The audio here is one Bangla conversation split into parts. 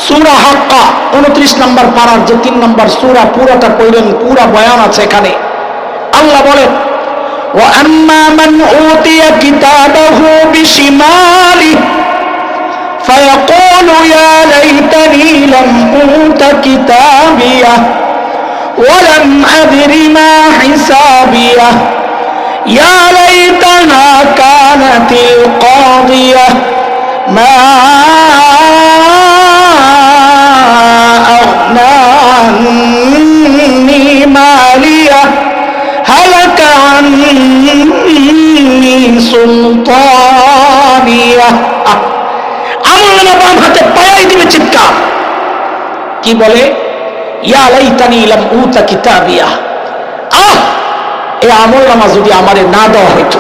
সূরা হাক্কা 29 নম্বর পারার যে 3 নম্বর সূরা পুরোটা পড়লেন, পুরো বয়ান আছে এখানে। আল্লাহ বলেন ওয়া আম্মা মান উতিয়া কিতাবাহু বিশিমালিহি ফায়াকুলু ইয়া লাইতানি লাম উতা কিতাবিয়াহ ওয়া লাম আদরি মা হিসাবিয়াহ ইয়া লাইতানা কানাতিল কাদিয়াহ মা চিৎকার কি বলে, ইয়া লাইতানি লাম উতা কিতাবিয়া, এই আমলনামা যদি আমারে না দেওয়া হইতো,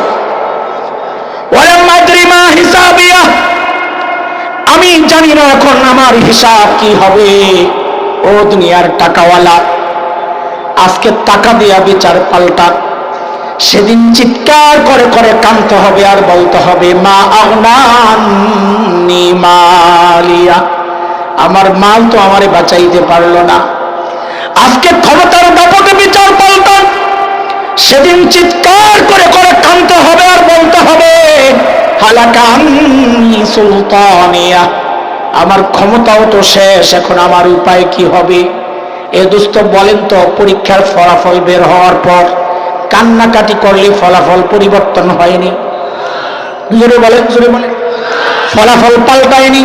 ওয়ালাম আদরি মা হিসাবিয়া, আমি জানি না এখন আমার হিসাব কি হবে। ও দুনিয়ার টাকাওয়ালা, আজকে টাকা দিয়া বিচার পাল্টা, সেদিন চিৎকার করে করে কাঁদতে হবে আর বলতে হবে মা আগনানি মালিয়া, আমার মাল তো আমারে বাঁচাইতে পারলো না। আজকে ক্ষমতার দাপটে বিচার পাল্টান, সেদিন চিৎকার করে করে কাঁদতে হবে আর বলতে হবে হালাকানি সুলতানিয়া, আমার ক্ষমতাও তো শেষ, এখন আমার উপায় কি হবে। এ দোস্ত বলেন তো, পরীক্ষার ফলাফল বের হওয়ার পর কান্নাকাটি করলে ফলাফল পরিবর্তন হয়নি? জোরে বলেন, জোরে বলেন, ফলাফল পাল্টায়নি।